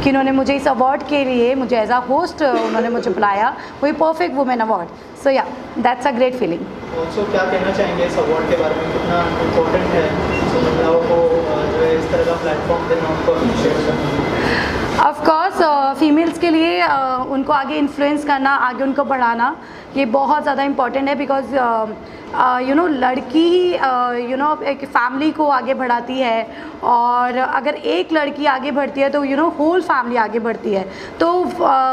कि उन्होंने मुझे इस अवार्ड के लिए मुझे एज अ होस्ट उन्होंने मुझे बुलाया, वही perfect women award. So yeah that's a great feeling. Also क्या कहना चाहेंगे इस अवार्ड के बारे में, कितना इम्पोर्टेंट है महिलाओं को जो है इस तरह का प्लेटफॉर्म देना, उनको अप्रिशिएट करना? ऑफ कोर्स फीमेल्स के लिए उनको आगे इन्फ्लुएंस करना, आगे उनको बढ़ाना, ये बहुत ज़्यादा इम्पॉर्टेंट है। बिकॉज लड़की एक फैमिली को आगे बढ़ाती है, और अगर एक लड़की आगे बढ़ती है तो होल फैमिली आगे बढ़ती है। तो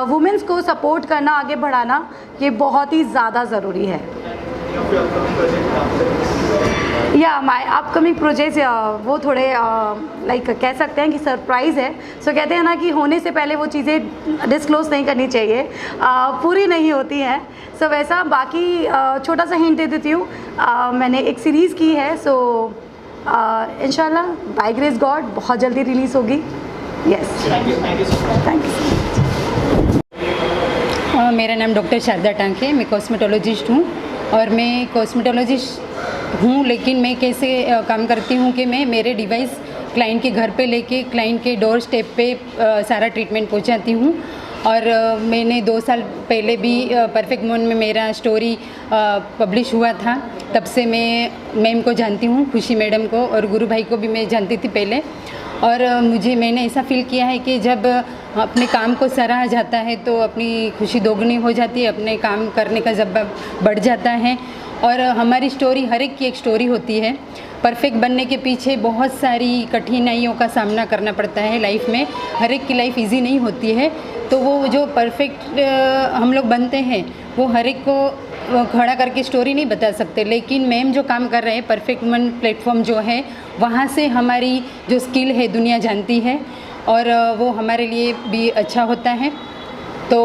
वुमेन्स को सपोर्ट करना, आगे बढ़ाना, ये बहुत ही ज़्यादा ज़रूरी है। या माई अपकमिंग प्रोजेक्ट वो थोड़े लाइक कह सकते हैं कि सरप्राइज़ है। सो कहते हैं ना कि होने से पहले वो चीज़ें डिस्क्लोज नहीं करनी चाहिए, पूरी नहीं होती हैं। सो वैसा बाकी छोटा सा हिंट दे देती हूँ, मैंने एक सीरीज़ की है। सो इंशाल्लाह बाय ग्रेस गॉड बहुत जल्दी रिलीज़ होगी। Yes, thank you. मेरा नाम डॉक्टर शारदा टांक है, मैं कॉस्मेटोलॉजिस्ट हूँ। और मैं कॉस्मेटोलॉजिस्ट हूँ, लेकिन मैं कैसे काम करती हूँ कि मैं मेरे डिवाइस क्लाइंट के घर पे लेके क्लाइंट के डोर स्टेप पे सारा ट्रीटमेंट पहुँचाती हूँ। और मैंने 2 साल पहले भी परफेक्ट वुमन में मेरा स्टोरी पब्लिश हुआ था। तब से मैं मैम को जानती हूँ, खुशी मैडम को, और गुरु भाई को भी मैं जानती थी पहले। और मैंने ऐसा फील किया है कि जब अपने काम को सराहा जाता है तो अपनी खुशी दोगुनी हो जाती है, अपने काम करने का जज्बा बढ़ जाता है। और हमारी स्टोरी हर एक की एक स्टोरी होती है। परफेक्ट बनने के पीछे बहुत सारी कठिनाइयों का सामना करना पड़ता है लाइफ में, हर एक की लाइफ इजी नहीं होती है। तो वो जो परफेक्ट हम लोग बनते हैं वो हर एक को खड़ा करके स्टोरी नहीं बता सकते, लेकिन मैम जो काम कर रहे हैं परफेक्ट वुमन प्लेटफॉर्म जो है, वहाँ से हमारी जो स्किल है दुनिया जानती है, और वो हमारे लिए भी अच्छा होता है। तो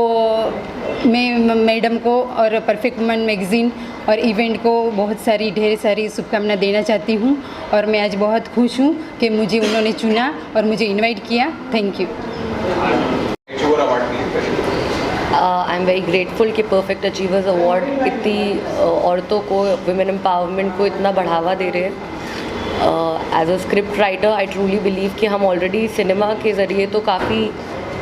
मैं मैडम को और परफेक्ट वुमन मैगज़ीन और इवेंट को बहुत सारी ढेर सारी शुभकामनाएं देना चाहती हूँ। और मैं आज बहुत खुश हूँ कि मुझे उन्होंने चुना और मुझे इनवाइट किया। Thank you. I am very grateful कि परफेक्ट अचीवर्स अवार्ड इतनी औरतों को, वुमेन एम्पावरमेंट को इतना बढ़ावा दे रहे हैं। As a script writer I truly believe कि हम ऑलरेडी सिनेमा के ज़रिए तो काफ़ी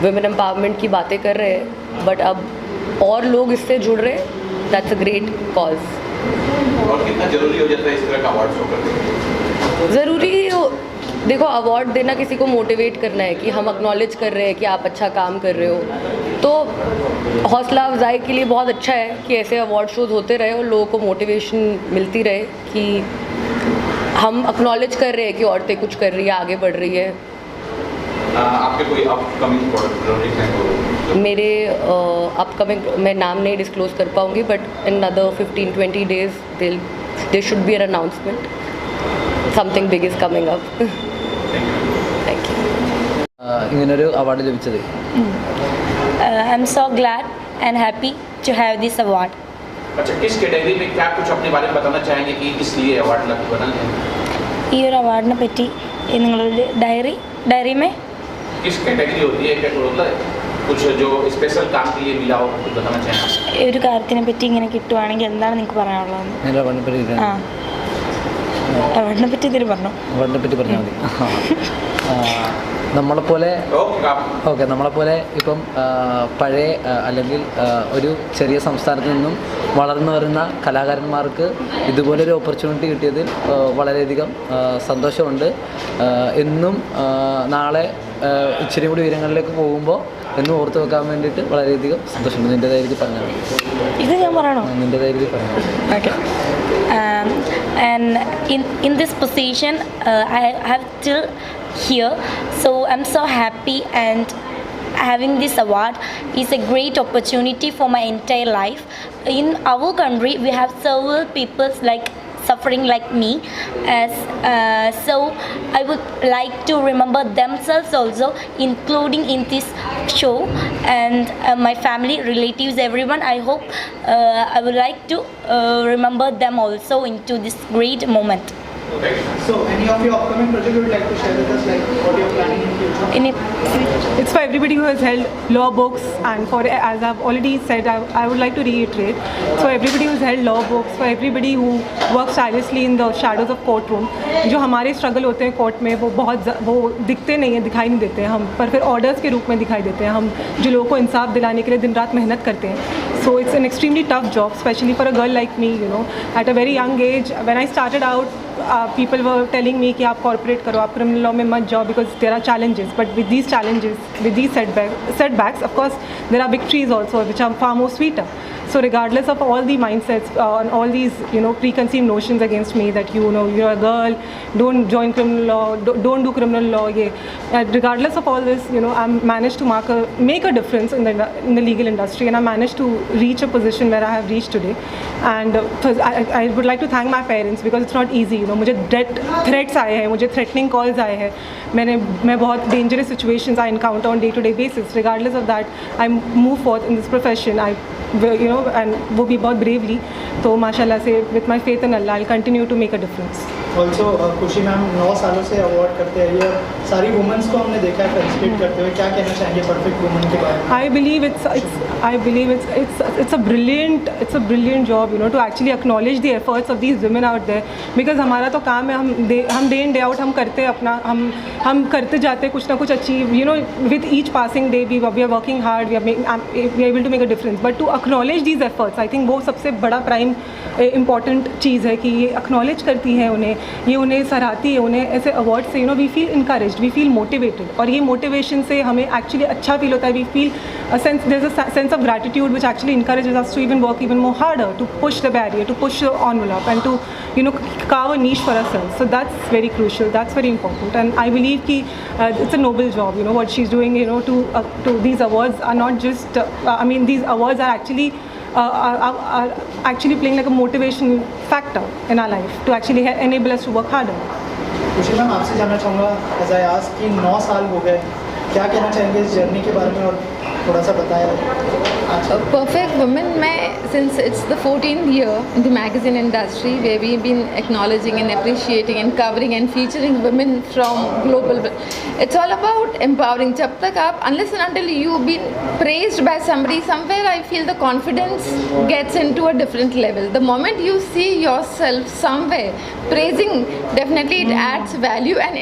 वुमेन एम्पावरमेंट की बातें कर रहे हैं, बट अब और लोग इससे जुड़ रहे हैं। That's a great cause. और कितना ज़रूरी हो जाता है इस तरह का अवार्ड शो करना? ज़रूरी देखो, अवार्ड देना किसी को मोटिवेट करना है कि हम एक्नॉलेज कर रहे हैं कि आप अच्छा काम कर रहे हो। तो हौसला अफजाई के लिए बहुत अच्छा है कि ऐसे अवार्ड शोज़ होते रहे और लोगों को मोटिवेशन मिलती रहे कि हम एक्नॉलेज कर रहे हैं कि औरतें कुछ कर रही है, आगे बढ़ रही है। आपके कोई अपकमिंग प्रोजेक्ट हैं? मेरे अपकमिंग मैं नाम नहीं डिस्क्लोज कर पाऊँगी, but in other 15-20 days there should be an announcement. Something big is coming up. Thank you. ഇങ്ങനൊരു അവാർഡ് ലഭിച്ചത് I'm so glad and happy to have this award. अच्छा, किस कैटेगरी में क्या कुछ अपने बारे में बताना चाहेंगे कि इसलिए अवार्ड बना है? ഈ ഒരു അവാർഡിനെ പറ്റി നിങ്ങളുടെ डायरी में किस कैटेगरी होती है, क्या होता है, कुछ जो स्पेशल काम के लिए मिला हो, कुछ बताना चाहेंगे? ഈ ഒരു കാര്യത്തിനെ പറ്റി ഇങ്ങനെ കിട്ടുവാണെങ്കിൽ എന്താണ് നിങ്ങൾക്ക് പറയാനുള്ളത്? എൻ്റെ അവാർഡിനെ പറ്റി അവാർഡിനെ പറ്റി എന്തെങ്കിലും പറഞ്ഞോ? അവാർഡിനെ പറ്റി പറഞ്ഞാൽ മതി. നമ്മളെപ്പോലെ നമ്മളെപ്പോലെ ഇപ്പം പഴയ അല്ലെങ്കിൽ ഒരു ചെറിയ സംസ്ഥാനത്ത് നിന്നും വളർന്നു വരുന്ന കലാകാരന്മാർക്ക് ഇതുപോലൊരു ഓപ്പർച്യൂണിറ്റി കിട്ടിയതിൽ വളരെയധികം സന്തോഷമുണ്ട്. എന്നും നാളെ ഇച്ചിരി കൂടി ഉയരങ്ങളിലേക്ക് പോകുമ്പോൾ എന്നും ഓർത്ത് വെക്കാൻ വേണ്ടിയിട്ട് വളരെയധികം സന്തോഷമുണ്ട്. നിൻ്റെതായ രീതി പറഞ്ഞാൽ ഇത് ഞാൻ പറയണോ? നിൻ്റെതായ രീതി പറഞ്ഞു. Okay. And in this position I have till here, so I'm so happy, and having this award is a great opportunity for my entire life. In our country we have several people like suffering like me, as so I would like to remember themselves also, including in this show, and my family, relatives, everyone. I hope I would like to remember them also into this great moment. Right. So, any of your upcoming projects you would like to share with us, like what you're planning in future? In it, It's for everybody who has held law books, and for, as I've already said, I would like to reiterate, for everybody who's held law books, for everybody who works tirelessly in the shadows of courtroom, जो हमारे struggle होते हैं court में वो दिखते नहीं हैं, दिखाई नहीं देते हैं हम, पर फिर ऑर्डर्स के रूप में दिखाई देते हैं हम, जो लोगों को इंसाफ दिलाने के लिए दिन रात मेहनत करते हैं. So it's an extremely tough job, especially for a girl like me, you know. At a very young age, when I started out, people were telling me कि आप corporate करो, आप criminal law में मत जाओ, because there are challenges. But with these challenges, with these setbacks, of course, there are victories also, which are far more sweeter. So regardless of all the mindsets and all these, you know, preconceived notions against me that, you know, you're a girl, don't join criminal law, don't do criminal law, regardless of all this, you know, I managed to make a difference in the legal industry, and I managed to reach a position where I have reached today. And I would like to thank my parents, because it's not easy, you know. मुझे threats आए हैं, मुझे threatening calls आए हैं, मैं बहुत dangerous situations I encounter on day-to-day basis. Regardless of that, I move forth in this profession. You know, and वो भी बहुत bravely. तो माशाल्लाह से with my faith in Allah, I'll continue to make a difference. Also, खुशी ma'am 9 सालों से award करते रही है, सारी वुमेन्स को हमने देखा है फेलिसिटेट करते हुए. क्या कहना चाहेंगे परफेक्ट वुमन के बारे में? I believe it's a brilliant job, you know, to actually acknowledge the efforts of these women out there, because हमारा तो काम है, हम day in day out हम करते हैं अपना, हम करते जाते हैं कुछ ना कुछ achieve, you know. With each passing day we are working hard, we are able to make a difference, but to acknowledge these efforts, I think वो सबसे बड़ा प्राइम इम्पॉर्टेंट चीज़ है कि ये acknowledge करती है उन्हें, ये उन्हें सराहती है, उन्हें ऐसे अवार्ड से, you know, we feel encouraged, we feel motivated, और ये मोटिवेशन से हमें एक्चुअली अच्छा फील होता है. we feel there's a sense of gratitude which actually encourages us to even work even more harder, to push the barrier, to push the envelope, and to, you know, carve a niche for ourselves. So that's very crucial, that's very important, and I believe कि it's a noble job, you know, what she's doing, you know, to these awards are not just these awards are actually actually playing like a motivation factor in our life to actually enable us to work harder. खुशी ma'am, आपसे जानना चाहूँगा, as I ask, कि 9 साल हो गए, क्या कहना चाहेंगे इस जर्नी के बारे में, और थोड़ा सा बताया. Perfect Women, since it's the 14th year in the magazine industry where we've been acknowledging and appreciating and covering and featuring women from global, it's all about empowering. जब तक आप, unless and until you've been praised by somebody, somewhere I feel the confidence gets into a different level. The moment you see yourself somewhere praising, definitely it adds value, and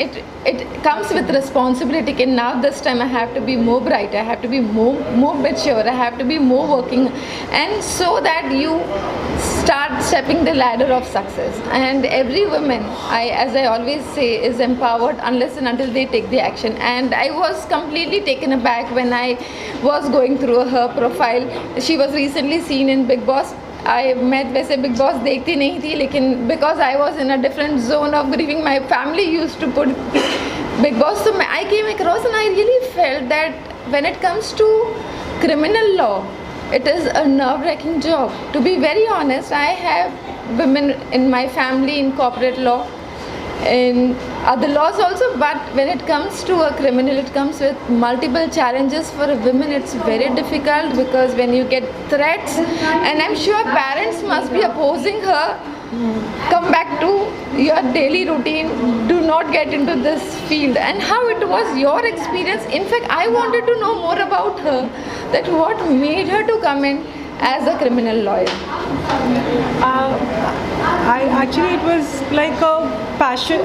it comes with responsibility. And now this time I have to be more bright, I have to be more mature, I have to be more working, and so that you start stepping the ladder of success. And every woman, as I always say, is empowered unless and until they take the action. And I was completely taken aback when I was going through her profile. She was recently seen in Big Boss. मैं वैसे big boss देखती नहीं थी, लेकिन because I was in a different zone of grieving, my family use to put Bigg Boss, तो I came across and I really felt that when it comes to criminal law, it is a nerve-wracking job. To be very honest, I have women in my family in corporate law, in other laws also, but when it comes to a criminal, it comes with multiple challenges. For a woman, it's very difficult, because when you get threats, and I'm sure parents must be opposing her, come back to your daily routine, do not get into this field. And how it was your experience? In fact, I wanted to know more about her, that what made her to come in as a criminal lawyer. It was like a passion.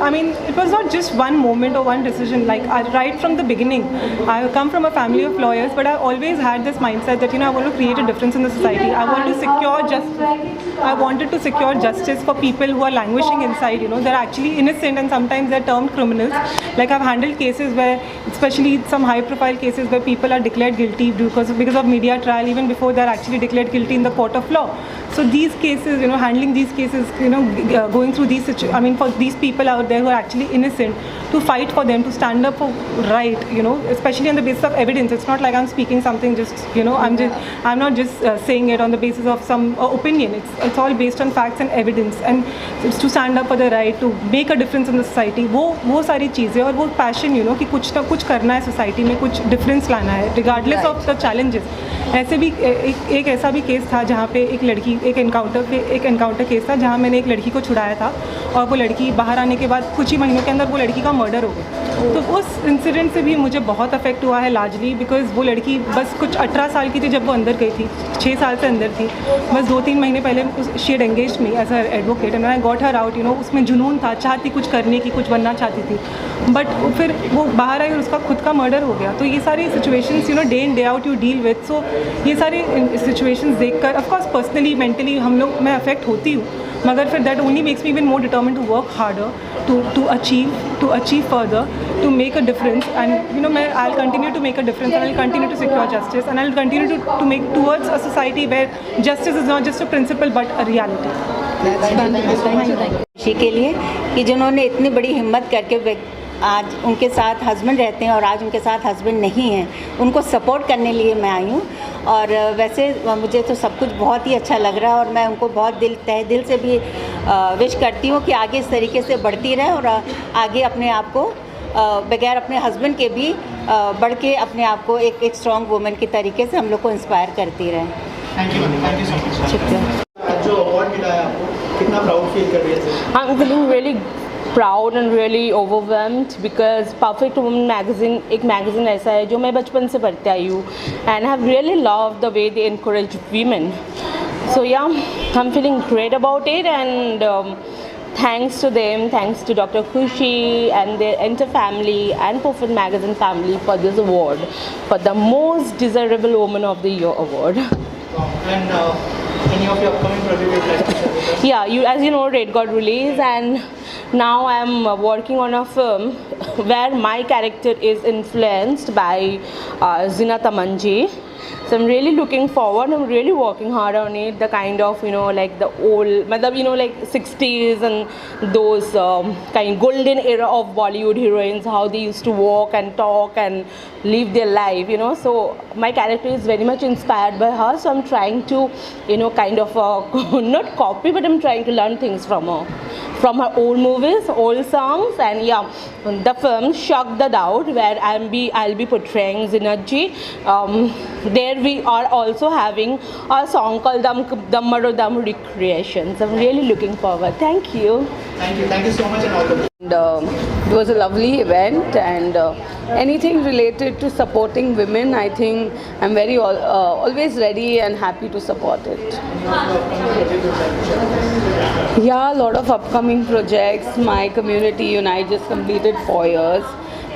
It was not just one moment or one decision. Like right from the beginning, I come from a family of lawyers, but I always had this mindset that, you know, I want to create a difference in the society. I want to secure justice. I wanted to secure justice for people who are languishing inside. You know, they're actually innocent, and sometimes they're termed criminals. Like I've handled cases where, especially some high-profile cases where people are declared guilty because of media trial, even before they're actually declared guilty in the court of law. So these cases, you know, handling these cases, you know, going through these for these people out there who are actually innocent, to fight for them, to stand up for right, you know, especially on the basis of evidence. It's not like I'm speaking something just, you know, I'm not just saying it on the basis of some opinion. It's all based on facts and evidence, and it's to stand up for the right, to make a difference in the society. वो सारी चीज़ें और वो passion, you know, कि कुछ ना कुछ करना है सोसाइटी में, कुछ डिफरेंस लाना है regardless of the challenges. ऐसे भी एक ऐसा भी केस था जहाँ पे एक लड़की एक एनकाउंटर केस था जहाँ मैंने एक लड़की को छुड़ाया था, और वो लड़की बाहर आने के बाद कुछ ही महीनों के अंदर वो लड़की का मर्डर हो गया. तो उस इंसिडेंट से भी मुझे बहुत अफेक्ट हुआ है लार्जली, बिकॉज वो लड़की बस कुछ 18 साल की थी जब वो अंदर गई थी, 6 साल से अंदर थी. बस 2-3 महीने पहले she had engaged me as a advocate and I got her out. You know, उसमें जुनून था, चाहती कुछ करने की, कुछ बनना चाहती थी, बट फिर वो बाहर आई और उसका खुद का मर्डर हो गया. तो ये सारी situations, you know, day in day out you deal with. So ये सारी सिचुएशंस देखकर ऑफकोर्स पर्सनली मेंटली हम लोग मैं अफेक्ट होती हूँ, मगर फिर that only makes me even more determined to work harder, to achieve further, to make a difference. And you know, I'll continue to make a difference, and I'll continue to secure justice, and I'll continue to make towards a society where justice is not just a principle but a reality. खुशी के लिए कि जिन्होंने इतनी बड़ी हिम्मत करके आज उनके साथ हस्बैंड रहते हैं और आज उनके साथ हस्बैंड नहीं हैं, उनको सपोर्ट करने लिए मैं आई हूँ. और वैसे मुझे तो सब कुछ बहुत ही अच्छा लग रहा है, और मैं उनको बहुत तहे दिल से भी विश करती हूँ कि आगे इस तरीके से बढ़ती रहे और आगे अपने आप को बगैर अपने हस्बैंड के भी बढ़ के अपने आप को एक स्ट्रॉन्ग वुमेन की तरीके से हम लोग को इंस्पायर करती रहे. Thank you so much. जो अवार्ड मिला है आपको, कितना प्राउड फील कर रही है sir? I'm feeling really proud and really overwhelmed because Perfect Woman magazine एक magazine ऐसा है जो मैं बचपन से पढ़ते आई हूँ, and I have really loved the way they encourage women. So yeah, I'm feeling great about it, and thanks to them, thanks to Dr. Khushi and their entire family and Perfect Magazine family for this award, for the most desirable woman of the year award. And any of your upcoming projects you'd like to share with us? Yeah, as you know, Red got released, and now I'm working on a film where my character is influenced by Zina Tamanji. So I'm really looking forward. I'm really working hard on it. The kind of, you know, like the old, you know, like 60s and those kind golden era of Bollywood heroines, how they used to walk and talk and live their life, you know. So my character is very much inspired by her. So I'm trying to, you know, kind of not copy, but I'm trying to learn things from her old movies, old songs. And yeah, the film Shock the Doubt, where I'll be portraying Zinaji. There we are also having a song called Dam Maro Dam Recreations. I'm really looking forward. Thank you. Thank you so much, and all the best. And, it was a lovely event, and anything related to supporting women, I think I'm very always ready and happy to support it. Yeah, a lot of upcoming projects. My Community Unite just completed 4 years,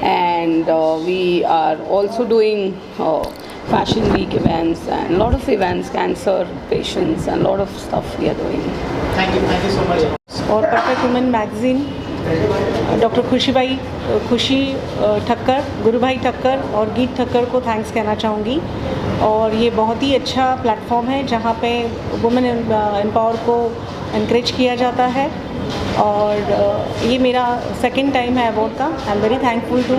and we are also doing Fashion Week events and a lot of events, cancer patients, and a lot of stuff we are doing. Thank you so much. और perfect women magazine, doctor खुशी ठक्कर, गुरु भाई ठक्कर और गीत ठक्कर को thanks कहना चाहूँगी. और ये बहुत ही अच्छा प्लेटफॉर्म है जहाँ पे वुमेन एम्पावर को इनक्रेज किया जाता है, और ये मेरा सेकंड टाइम है अवार्ड का. I am very thankful to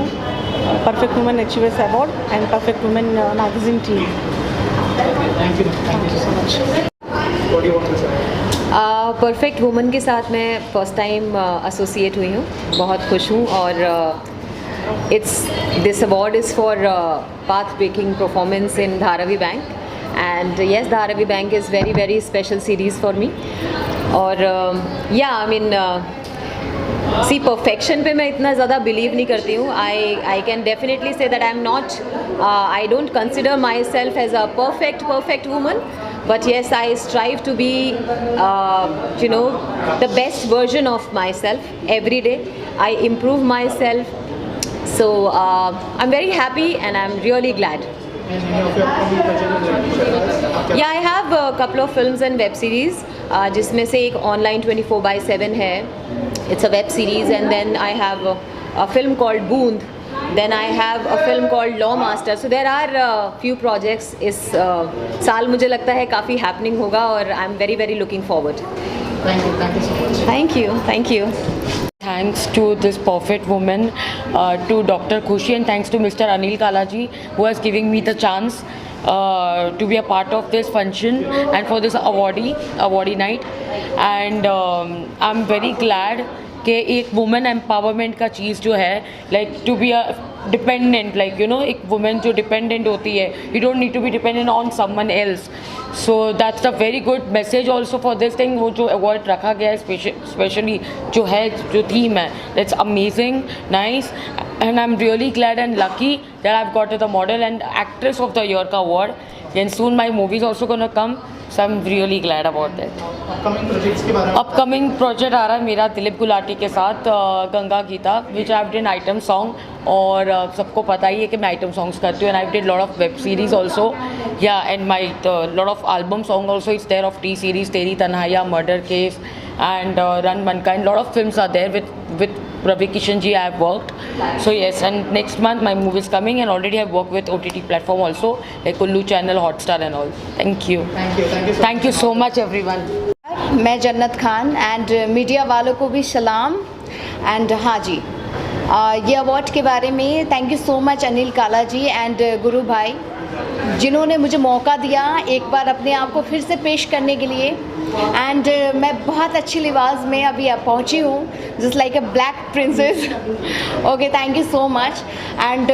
perfect women achievers award and perfect women magazine team. Thank you so much. What do you want to say? Perfect woman के साथ मैं फ़र्स्ट टाइम एसोसिएट हुई हूँ, बहुत खुश हूँ. और this award is for path breaking performance in Dharavi Bank, and yes, Dharavi Bank is very very special series for me. और yeah I mean C perfection पे मैं इतना ज़्यादा बिलीव नहीं करती हूँ. I can definitely say that I am not, I don't consider myself as a perfect woman. But yes, I strive to be, you know, the best version of myself every day. I improve myself. So I'm very happy and I'm really glad. Yeah, I have a couple of films and web series. जिसमें से एक online 24/7 है. It's a web series, and then I have a film called Boond. Then I have a film called Law Master. So there are few projects. इस साल मुझे लगता है काफ़ी happening होगा, और I'm very very looking forward. Thank you so much. Thank you. Thanks to this perfect woman, to Dr. Khushi, and thanks to Mr. Anil Kalaji, who has given me the chance to be a part of this function and for this awardee night. And I'm very glad कि एक women empowerment का चीज़ जो है, like to be a dependent, like you know, एक women जो dependent होती है, you don't need to be dependent on someone else. So that's a very good message also for this thing. वो जो अवार्ड रखा गया है स्पेशली जो है, जो थीम है, that's amazing, nice, and I am really glad and lucky that I have got the model and actress of the year का award. And soon my movies also gonna come, so I am really glad about that. Upcoming project आ रहा है मेरा दिलीप गुलाटी के साथ, Ganga Geeta, which I have done item song. और सबको पता ही है कि मैं आइटम सॉन्ग्स करती हूँ, and I did lot of web series also, yeah and my lot of album song also is there of T Series, Teri Tanhaiyan, murder case, and Run Mankind. Lot of films are there with Ravi Kishan ji. I have worked. So yes, and next month my movie is coming, and already I have worked with OTT platform also, like Kullu channel, Hotstar and all. Thank you. Thank you so much everyone. मैं जन्नत Khan and media वालों को भी सलाम. And हाँ जी, ये award के बारे में thank you so much Anil काला जी एंड गुरु भाई, जिन्होंने मुझे मौका दिया एक बार अपने आप को फिर से पेश करने के लिए. एंड मैं बहुत अच्छी लिबास में अभी पहुंची हूँ, just like a black princess. Okay, thank you so much. And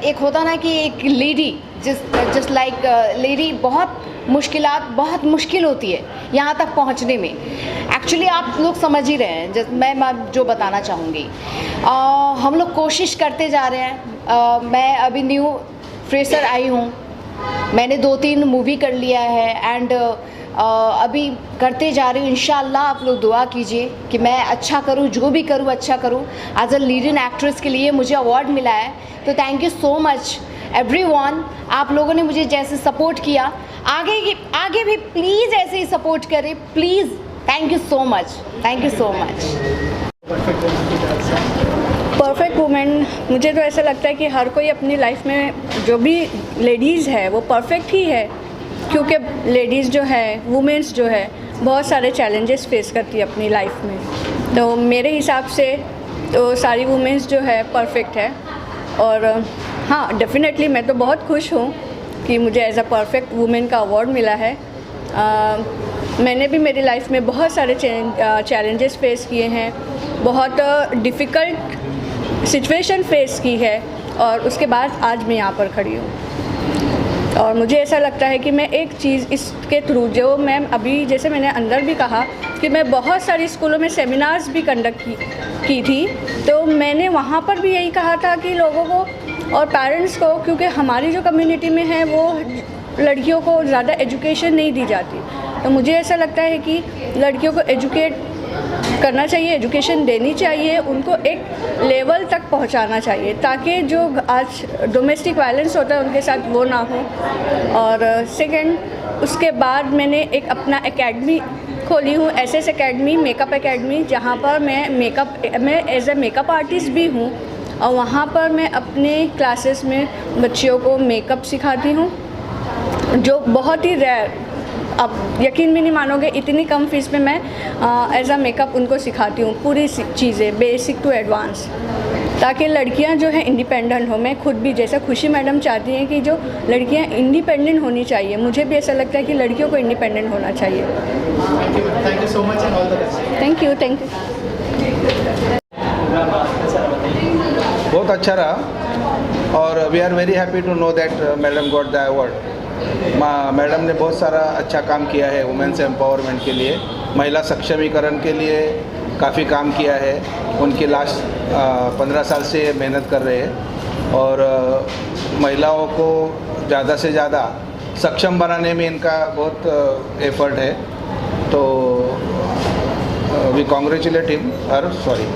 एक होता ना कि एक लेडी जस्ट लाइक लेडी बहुत मुश्किल होती है यहाँ तक पहुँचने में. एक्चुअली आप लोग समझ ही रहे हैं मैं जो बताना चाहूँगी. हम लोग कोशिश करते जा रहे हैं. मैं अभी न्यू फ्रेशर आई हूँ, मैंने 2-3 मूवी कर लिया है एंड अभी करते जा रही हूँ. इंशाल्लाह आप लोग दुआ कीजिए कि मैं अच्छा करूँ, जो भी करूँ अच्छा करूँ. एज अ लीडिंग एक्ट्रेस के लिए मुझे अवार्ड मिला है, तो thank you so much everyone. आप लोगों ने मुझे जैसे सपोर्ट किया, आगे भी प्लीज़ ऐसे ही सपोर्ट करें please. Thank you so much, thank you so much. Perfect women, मुझे तो ऐसा लगता है कि हर कोई अपनी लाइफ में जो भी लेडीज़ है वो परफेक्ट ही है, क्योंकि लेडीज़ जो है, वुमेन्स जो है, बहुत सारे चैलेंजेस फेस करती है अपनी लाइफ में. तो मेरे हिसाब से तो सारी वुमेन्स जो है परफेक्ट है. और हाँ, डेफिनेटली मैं तो बहुत खुश हूँ कि मुझे एज अ परफेक्ट वुमेन का अवार्ड मिला है. मैंने भी मेरी लाइफ में बहुत सारे चैलेंजेस फेस किए हैं, बहुत डिफ़िकल्ट सिचुएशन फेस की है, और उसके बाद आज मैं यहाँ पर खड़ी हूँ. और मुझे ऐसा लगता है कि मैं एक चीज़ इसके थ्रू, जो मैं अभी जैसे मैंने अंदर भी कहा कि मैं बहुत सारी स्कूलों में सेमिनार्स भी कंडक्ट की थी, तो मैंने वहाँ पर भी यही कहा था कि लोगों को और पेरेंट्स को, क्योंकि हमारी जो कम्युनिटी में है वो लड़कियों को ज़्यादा एजुकेशन नहीं दी जाती, तो मुझे ऐसा लगता है कि लड़कियों को एजुकेट करना चाहिए, एजुकेशन देनी चाहिए, उनको एक लेवल तक पहुंचाना चाहिए, ताकि जो आज डोमेस्टिक वायलेंस होता है उनके साथ वो ना हो. और सेकंड, उसके बाद मैंने एक अपना एकेडमी खोली हूँ, एसएस एकेडमी, मेकअप एकेडमी, जहाँ पर मैं एज ए मेकअप आर्टिस्ट भी हूँ, और वहाँ पर मैं अपने क्लासेस में बच्चियों को मेकअप सिखाती हूँ, जो बहुत ही रेयर, आप यकीन भी नहीं मानोगे, इतनी कम फीस में मैं एज अ मेकअप उनको सिखाती हूँ, पूरी चीज़ें बेसिक टू एडवांस, ताकि लड़कियाँ जो हैं इंडिपेंडेंट हो. मैं खुद भी, जैसा खुशी मैडम चाहती हैं कि जो लड़कियाँ इंडिपेंडेंट होनी चाहिए, मुझे भी ऐसा लगता है कि लड़कियों को इंडिपेंडेंट होना चाहिए. Thank you so much and all the best. Thank you. बहुत अच्छा रहा, और we are very happy to know that madam got the award. Madam ने बहुत सारा अच्छा काम किया है वुमेन्स एम्पावरमेंट के लिए, महिला सक्षमीकरण के लिए काफ़ी काम किया है. उनकी लास्ट 15 साल से मेहनत कर रहे हैं, और महिलाओं को ज़्यादा से ज़्यादा सक्षम बनाने में इनका बहुत एफर्ट है. तो we congratulate him her. Sorry,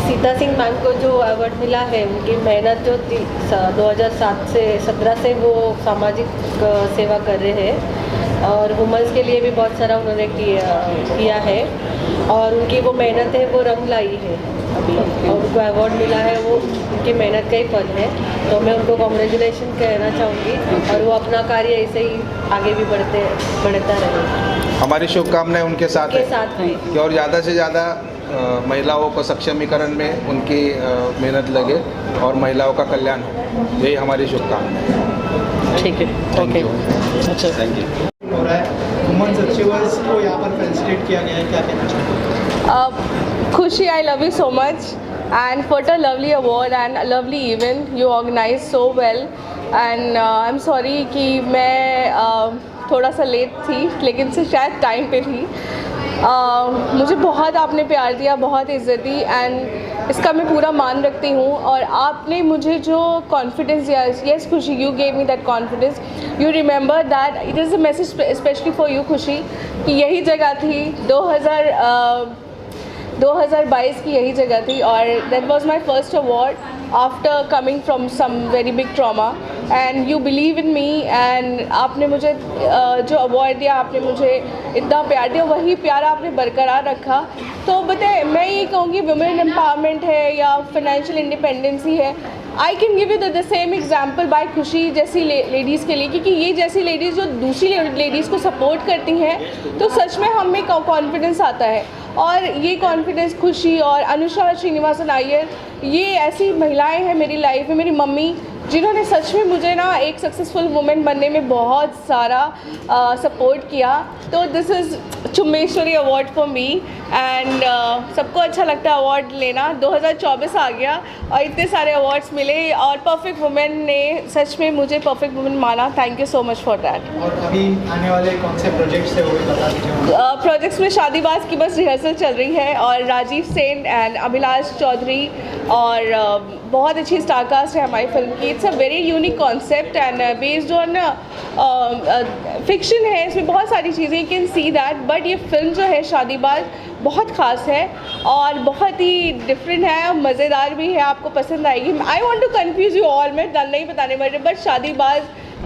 Sita Singh ma'am को जो अवार्ड मिला है, उनकी मेहनत जो 2007 से 17 से वो सामाजिक सेवा कर रहे हैं, और वुमेंस के लिए भी बहुत सारा उन्होंने किया है, और उनकी वो मेहनत है वो रंग लाई है अभी, और उनको अवार्ड मिला है, वो उनकी मेहनत का ही फल है. तो मैं उनको कॉन्ग्रेचुलेशन कहना चाहूँगी, और वो अपना कार्य ऐसे ही आगे भी बढ़ता रहे. हमारी शुभकामनाएं उनके साथ के है साथ हैं। कि और ज़्यादा से ज़्यादा महिलाओं को सक्षमीकरण में उनकी मेहनत लगे और महिलाओं का कल्याण हो, यही हमारी शुभकामनाएं है। ठीक है, ओके, अच्छा, थैंक यू। हो रहा है वुमेन्स अचीवर्स को यहाँ पर फेलिसिटेट किया गया है, क्या कहना चाहिए? खुशी, I love you so much and for the lovely award and a lovely event you organized so well and I'm sorry कि मैं थोड़ा सा लेट थी, लेकिन से शायद टाइम पे थी। मुझे बहुत आपने प्यार दिया, बहुत इज़्ज़त दी एंड इसका मैं पूरा मान रखती हूँ। और आपने मुझे जो कॉन्फिडेंस दिया, यस खुशी, you gave me that confidence, you remember that it is a message specially for you खुशी, कि यही जगह थी 2022 की यही जगह थी और that was my first award after coming from some very big trauma and you believe in me and आपने मुझे जो अवार्ड दिया, आपने मुझे इतना प्यार दिया, वही प्यार आपने बरकरार रखा। तो बताए, मैं ये कहूँगी वुमेन एम्पावरमेंट है या फाइनेंशियल इंडिपेंडेंसी है, I can give you the same example bye खुशी जैसी लेडीज़ के लिए, क्योंकि ये जैसी लेडीज़ जो दूसरी लेडीज़ को सपोर्ट करती हैं तो सच में हम में कॉन्फिडेंस आता है। और ये कॉन्फिडेंस खुशी और अनुषा श्रीनिवासन अय्यर, ये ऐसी महिलाएं हैं मेरी लाइफ में, मेरी मम्मी, जिन्होंने सच में मुझे ना एक सक्सेसफुल वुमेन बनने में बहुत सारा सपोर्ट किया। तो this is Chumbeshwari award for me and सबको अच्छा लगता है अवार्ड लेना। 2024 आ गया और इतने सारे अवार्ड्स मिले और परफेक्ट वुमेन ने सच में मुझे परफेक्ट वुमेन माना। Thank you so much for that. और अभी आने वाले कौन से प्रोजेक्ट्स है वो भी बता दीजिए। प्रोजेक्ट्स में शादीबाज की बस रिहर्सल चल रही है और राजीव सेन एंड अभिलाष चौधरी और बहुत अच्छी स्टारकास्ट है हमारी फिल्म की। It's a very unique concept and based on fiction है, इसमें बहुत सारी चीज़ें, you can see that, but ये फिल्म जो है शादीबाज बहुत ख़ास है और बहुत ही डिफरेंट है, मज़ेदार भी है, आपको पसंद आएगी। I want to confuse you all, मैं नहीं बताने वाली, but Shaadibaaz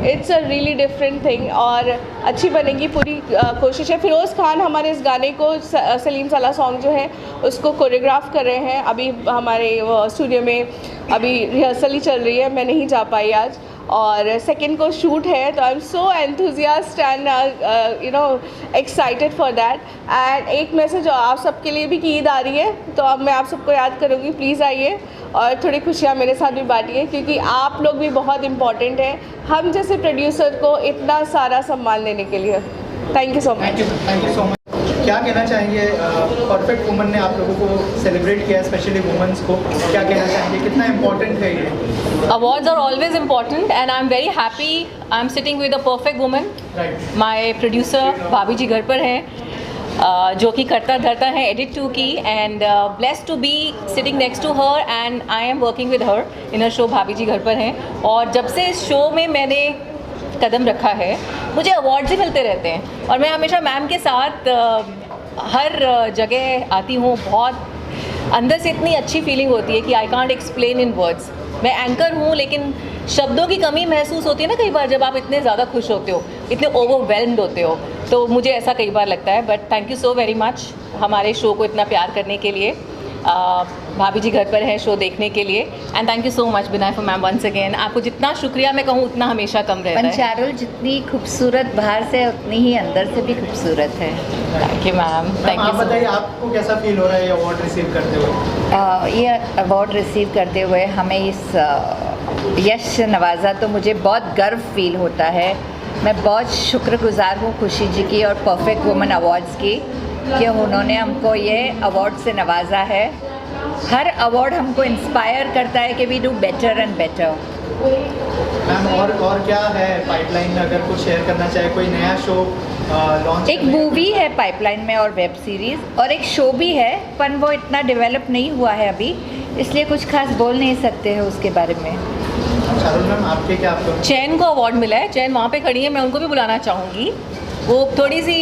it's a really different thing और अच्छी बनेगी, पूरी कोशिश है। फिरोज़ खान हमारे इस गाने को, सलीम साला सॉन्ग जो है उसको कोरियोग्राफ कर रहे हैं। अभी हमारे स्टूडियो में अभी रिहर्सल ही चल रही है, मैं नहीं जा पाई आज, और सेकंड को शूट है। तो I am so enthusiast and you know excited for that. And एक मैसेज आप सबके लिए भी कि ईद आ रही है, तो अब मैं आप सबको याद करूँगी, प्लीज़ आइए और थोड़ी खुशियाँ मेरे साथ भी बांटिए, क्योंकि आप लोग भी बहुत इम्पॉर्टेंट हैं हम जैसे प्रोड्यूसर को इतना सारा सम्मान देने के लिए। Thank you so much. Thank you so much. क्या कहना चाहेंगे, परफेक्ट वुमन ने आप लोगों को सेलिब्रेट किया, स्पेशली वुमेन्स को, क्या कहना चाहेंगे, कितना इम्पोर्टेंट है ये? Awards are always important and I'm very happy I'm sitting with a perfect woman. Right. My producer भाभी जी घर पर हैं, जो कि करता धरता है एडिट 2 की, and blessed to be sitting next to her and I am working with her in a show Bhabhi ji घर पर हैं। और जब से इस शो में मैंने कदम रखा है मुझे अवार्ड्स ही मिलते रहते हैं और मैं हमेशा मैम के साथ हर जगह आती हूँ। बहुत अंदर से इतनी अच्छी फीलिंग होती है कि I can't explain in words. मैं एंकर हूँ लेकिन शब्दों की कमी महसूस होती है ना कई बार, जब आप इतने ज़्यादा खुश होते हो, इतने ओवरवेल्म्ड होते हो, तो मुझे ऐसा कई बार लगता है। But thank you so very much हमारे शो को इतना प्यार करने के लिए। भाभी जी घर पर हैं शो देखने के लिए, and thank you so much Binaifa ma'am once again. आपको जितना शुक्रिया मैं कहूँ उतना हमेशा कम रहता है। पंचारुल जितनी खूबसूरत बाहर से उतनी ही अंदर से भी खूबसूरत है। Thank you ma'am. Thank you. आप बताइए आपको कैसा फील हो रहा है ये अवार्ड रिसीव करते हुए? ये अवार्ड रिसीव करते हुए हमें इस यश से नवाजा तो मुझे बहुत गर्व फील होता है। मैं बहुत शुक्रगुजार हूँ खुशी जी की और परफेक्ट वुमन अवार्ड्स की कि उन्होंने हमको ये अवार्ड से नवाजा है। हर अवार्ड हमको इंस्पायर करता है कि we do better and better. Ma'am और क्या है पाइपलाइन में, अगर कुछ शेयर करना चाहे, कोई नया शो लॉन्च? एक मूवी है पाइपलाइन में और वेब सीरीज़, और एक शो भी है, पर वो इतना डेवलप नहीं हुआ है अभी, इसलिए कुछ खास बोल नहीं सकते हैं उसके बारे में। शारुल मैम आपके क्या आपको? चैन को अवार्ड मिला है, चैन वहाँ पे खड़ी है, मैं उनको भी बुलाना चाहूँगी। वो थोड़ी सी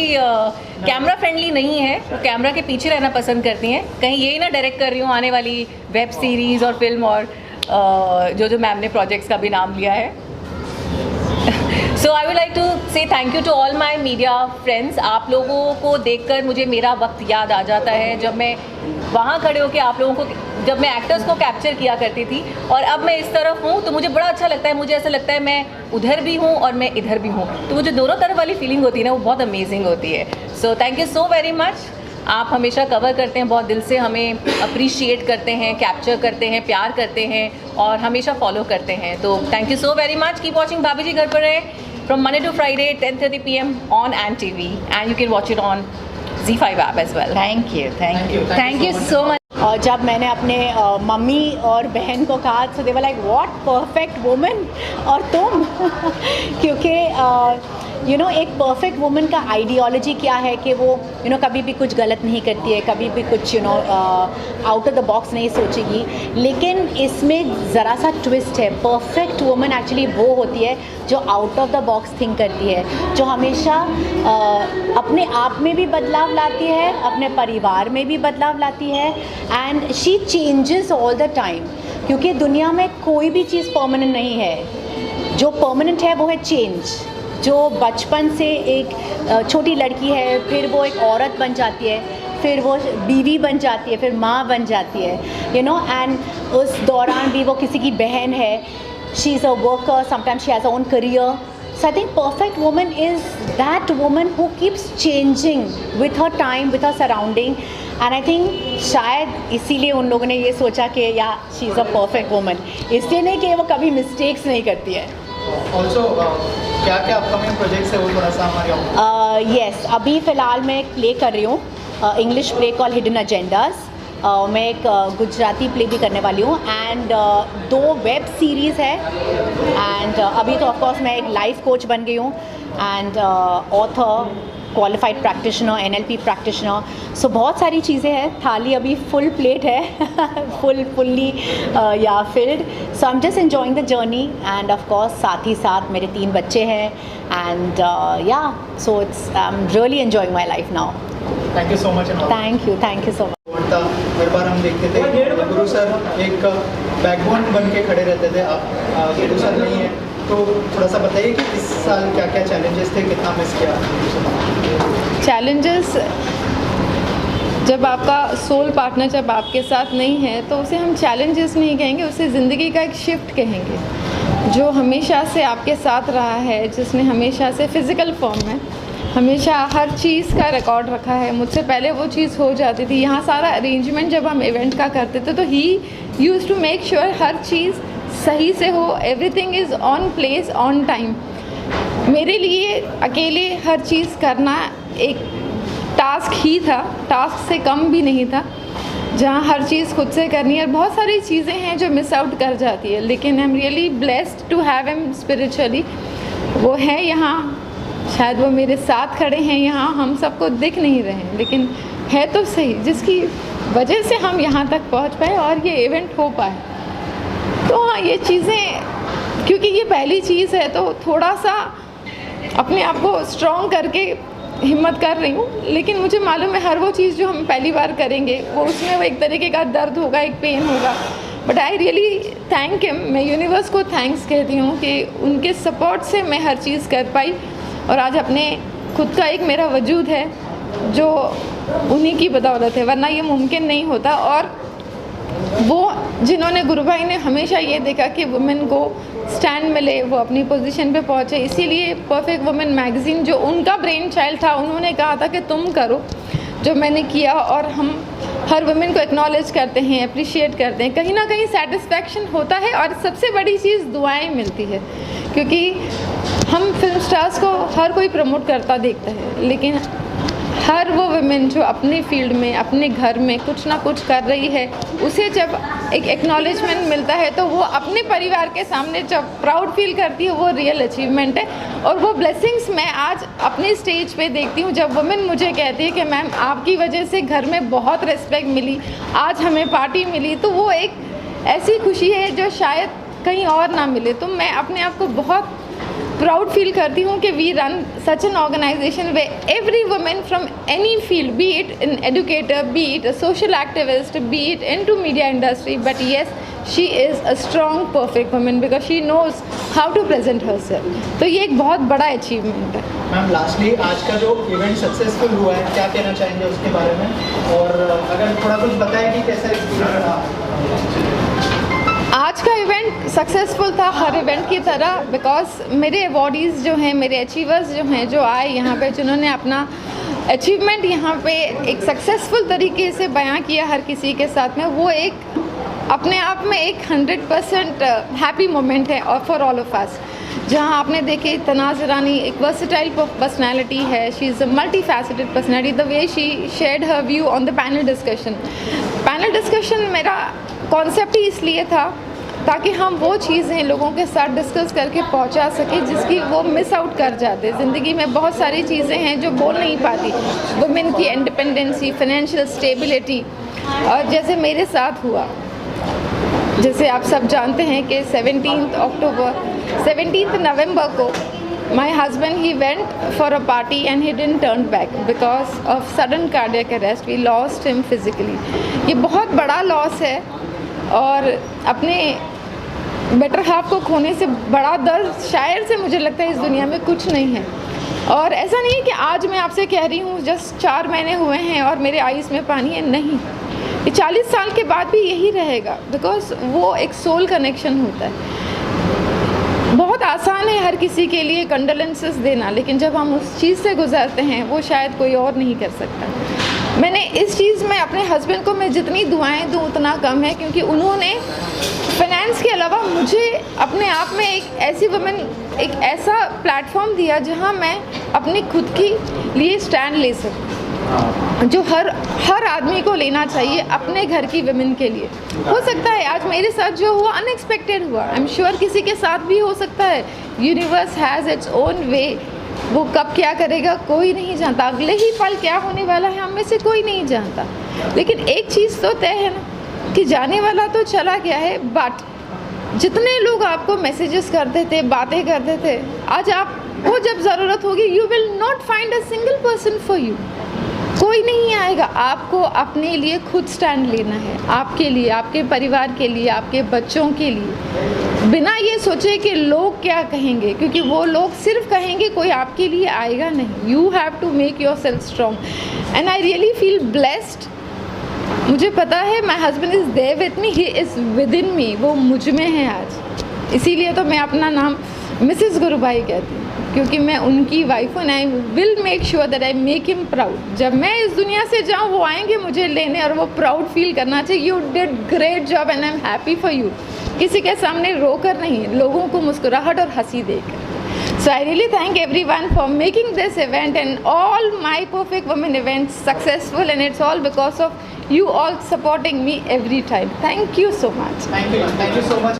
कैमरा फ्रेंडली नहीं है, वो कैमरा के पीछे रहना पसंद करती हैं। कहीं यही ना डायरेक्ट कर रही हूँ आने वाली वेब सीरीज़ और फिल्म और जो मैम ने प्रोजेक्ट्स का भी नाम लिया है। So I would like to say thank you to all my media friends. आप लोगों को देखकर मुझे मेरा वक्त याद आ जाता है जब मैं वहाँ खड़े होकर आप लोगों को, जब मैं एक्टर्स को कैप्चर किया करती थी और अब मैं इस तरफ हूँ तो मुझे बड़ा अच्छा लगता है। मुझे ऐसा लगता है मैं उधर भी हूँ और मैं इधर भी हूँ, तो मुझे दोनों तरफ वाली फीलिंग होती है ना, वो बहुत अमेजिंग होती है। So thank you so very much. आप हमेशा कवर करते हैं, बहुत दिल से हमें अप्रिशिएट करते हैं, कैप्चर करते हैं, प्यार करते हैं और हमेशा फॉलो करते हैं। तो thank you so very much. Keep watching भाभी जी घर पर है from Monday to Friday 10:30 PM on ANTV and you can watch it on ZEE5 app as well. Thank you so much. और जब मैंने अपने मम्मी और बहन को कहा तो they were like what perfect woman और तुम क्योंकि एक परफेक्ट वुमन का आइडियोलॉजी क्या है कि वो कभी भी कुछ गलत नहीं करती है, कभी भी कुछ आउट ऑफ द बॉक्स नहीं सोचेगी। लेकिन इसमें ज़रा सा ट्विस्ट है। परफेक्ट वुमन एक्चुअली वो होती है जो out of the box think करती है, जो हमेशा अपने आप में भी बदलाव लाती है, अपने परिवार में भी बदलाव लाती है and she changes all the time. क्योंकि दुनिया में कोई भी चीज़ परमानेंट नहीं है। जो परमानेंट है वो है चेंज। जो बचपन से एक छोटी लड़की है, फिर वो एक औरत बन जाती है, फिर वो बीवी बन जाती है, फिर माँ बन जाती है, एंड उस दौरान भी वो किसी की बहन है। She is a worker, sometimes she has a own career. So I think perfect woman is that woman who keeps changing with her time, with her surrounding, and I think शायद इसीलिए उन लोगों ने ये सोचा कि या she is a perfect woman। इसलिए नहीं कि वो कभी mistakes नहीं करती है। Also, क्या क्या अपकमिंग प्रोजेक्ट्स है वो थोड़ा सा हमारे यस, अभी फ़िलहाल मैं एक प्ले कर रही हूँ, English play call hidden agendas. मैं एक गुजराती प्ले भी करने वाली हूँ एंड 2 वेब सीरीज़ है एंड अभी तो ऑफकोर्स मैं एक लाइफ कोच बन गई हूँ and author, qualified practitioner, NLP practitioner. So बहुत सारी चीज़ें हैं। थाली अभी फुल प्लेट है fully yeah filled. So I am just enjoying the journey and of course साथ ही साथ मेरे 3 बच्चे हैं and yeah so it's I am really enjoying my life now. Thank you so much. Thank you so much. हर बार हम देखते थे गुरु सर एक बैकबोन बन के खड़े रहते थे, आप गुरु सर नहीं है, तो थोड़ा सा बताइए कि इस साल क्या क्या चैलेंजेस थे, कितना मिस किया? चैलेंजेस, जब आपका सोल पार्टनर जब आपके साथ नहीं है तो उसे हम चैलेंजेस नहीं कहेंगे, उसे ज़िंदगी का एक शिफ्ट कहेंगे। जो हमेशा से आपके साथ रहा है, जिसने हमेशा से फिज़िकल फॉर्म में हमेशा हर चीज़ का रिकॉर्ड रखा है। मुझसे पहले वो चीज़ हो जाती थी। यहाँ सारा अरेंजमेंट जब हम इवेंट का करते थे तो ही यूज़ टू मेक श्योर हर चीज़ सही से हो, everything is on place, on time. मेरे लिए अकेले हर चीज़ करना एक टास्क ही था, टास्क से कम भी नहीं था, जहाँ हर चीज़ खुद से करनी है। बहुत सारी चीज़ें हैं जो मिस आउट कर जाती है, लेकिन I am really blessed to have him spiritually. वो है यहाँ, शायद वो मेरे साथ खड़े हैं यहाँ, हम सबको दिख नहीं रहे हैं, लेकिन है तो सही, जिसकी वजह से हम यहाँ तक पहुँच पाए और ये इवेंट हो पाए। तो हाँ, ये चीज़ें, क्योंकि ये पहली चीज़ है तो थोड़ा सा अपने आप को स्ट्रॉन्ग करके हिम्मत कर रही हूँ, लेकिन मुझे मालूम है हर वो चीज़ जो हम पहली बार करेंगे वो उसमें वो एक तरीके का दर्द होगा, एक पेन होगा। But I really thank him, मैं यूनिवर्स को थैंक्स कहती हूँ कि उनके सपोर्ट से मैं हर चीज़ कर पाई और आज अपने खुद का एक मेरा वजूद है जो उन्हीं की बदौलत है, वरना ये मुमकिन नहीं होता। और वो जिन्होंने, गुरु भाई ने हमेशा ये देखा कि वुमेन को स्टैंड मिले, वो अपनी पोजीशन पे पहुँचे, इसीलिए परफेक्ट वुमेन मैगज़ीन जो उनका ब्रेन चाइल्ड था, उन्होंने कहा था कि तुम करो, जो मैंने किया। और हम हर वुमेन को एक्नॉलेज करते हैं, अप्रिशिएट करते हैं, कहीं ना कहीं सेटिस्फैक्शन होता है और सबसे बड़ी चीज़ दुआएं मिलती है। क्योंकि हम फिल्म स्टार्स को हर कोई प्रमोट करता देखता है, लेकिन हर वो वुमेन जो अपनी फील्ड में, अपने घर में कुछ ना कुछ कर रही है, उसे जब एक एक्नॉलेजमेंट मिलता है तो वो अपने परिवार के सामने जब प्राउड फील करती है, वो रियल अचीवमेंट है। और वो ब्लेसिंग्स मैं आज अपने स्टेज पे देखती हूँ, जब वुमेन मुझे कहती है कि मैम आपकी वजह से घर में बहुत रिस्पेक्ट मिली, आज हमें पार्टी मिली, तो वो एक ऐसी खुशी है जो शायद कहीं और ना मिले। तो मैं अपने आप को बहुत प्राउड फील करती हूँ कि we run such an organisation way every women from any field, be it an educator, be it a social activist, be it into media industry, but yes she is a strong perfect women because she knows how to present herself. तो ये एक बहुत बड़ा achievement है। Ma'am lastly आज का जो event successful हुआ है, क्या कहना चाहेंगे उसके बारे में, और अगर थोड़ा कुछ बताएं कि कैसा एक्सपीरियंस रहा? आज का इवेंट सक्सेसफुल था हर इवेंट की तरह, बिकॉज मेरे अवॉर्डीज़ जो हैं, मेरे अचीवर्स जो हैं, जो आए यहाँ पे, जिन्होंने अपना अचीवमेंट यहाँ पे एक सक्सेसफुल तरीके से बयां किया हर किसी के साथ में, वो एक अपने आप में एक 100% हैप्पी मोमेंट है और फॉर ऑल ऑफ अस। जहाँ आपने देखे तनाज़ ईरानी एक वर्सेटाइल पर्सनैलिटी है, she is a multi faceted personality, the way she shared her view on the panel discussion. Panel discussion मेरा कॉन्सेप्ट ही इसलिए था ताकि हम वो चीज़ें लोगों के साथ डिस्कस करके पहुंचा सकें जिसकी वो मिस आउट कर जाते। ज़िंदगी में बहुत सारी चीज़ें हैं जो बोल नहीं पाती, वुमेन की इंडिपेंडेंसी, फाइनेंशियल स्टेबिलिटी, और जैसे मेरे साथ हुआ, जैसे आप सब जानते हैं कि 17 नवंबर को my husband, he went for a party and he didn't turn back because of sudden cardiac arrest. We lost him physically. ये बहुत बड़ा लॉस है और अपने बेटर हाफ को खोने से बड़ा दर्द शायद से मुझे लगता है इस दुनिया में कुछ नहीं है। और ऐसा नहीं है कि आज मैं आपसे कह रही हूँ जस्ट 4 महीने हुए हैं और मेरे आईज में पानी है, नहीं, ये 40 साल के बाद भी यही रहेगा, बिकॉज वो एक सोल कनेक्शन होता है। बहुत आसान है हर किसी के लिए कंडोलेंसेस देना, लेकिन जब हम उस चीज़ से गुजरते हैं वो शायद कोई और नहीं कर सकता। मैंने इस चीज़ में अपने हस्बैंड को मैं जितनी दुआएं दूँ उतना कम है, क्योंकि उन्होंने फाइनेंस के अलावा मुझे अपने आप में एक ऐसी वुमेन, एक ऐसा प्लेटफॉर्म दिया जहां मैं अपनी खुद की लिए स्टैंड ले सकूं, जो हर आदमी को लेना चाहिए अपने घर की वुमेन के लिए। हो सकता है आज मेरे साथ जो हुआ अनएक्सपेक्टेड हुआ, आई एम श्योर किसी के साथ भी हो सकता है। Universe has its own way, वो कब क्या करेगा कोई नहीं जानता, अगले ही पल क्या होने वाला है हम में से कोई नहीं जानता। लेकिन एक चीज़ तो तय है ना कि जाने वाला तो चला गया है, बट जितने लोग आपको मैसेजेस करते थे, बातें करते थे, आज आपको जब ज़रूरत होगी you will not find a single person for you, कोई नहीं आएगा। आपको अपने लिए खुद स्टैंड लेना है, आपके लिए, आपके परिवार के लिए, आपके बच्चों के लिए, बिना ये सोचे कि लोग क्या कहेंगे, क्योंकि वो लोग सिर्फ कहेंगे, कोई आपके लिए आएगा नहीं। You have to make yourself strong and I really feel blessed. मुझे पता है my husband is there with me, he is within me, वो मुझ में है आज। इसीलिए तो मैं अपना नाम मिसेस गुरुभाई कहती हूँ, क्योंकि मैं उनकी वाइफ हूँ। I will make sure that I make him proud. जब मैं इस दुनिया से जाऊँ वो आएंगे मुझे लेने और वो प्राउड फील करना चाहिए, you did great job and I am happy for you. किसी के सामने रोकर नहीं, लोगों को मुस्कुराहट और हंसी देकर। So I really thank everyone for making this event and all my Perfect Women events successful, and it's all because of you all supporting me every time. Thank you so much. Thank you so much.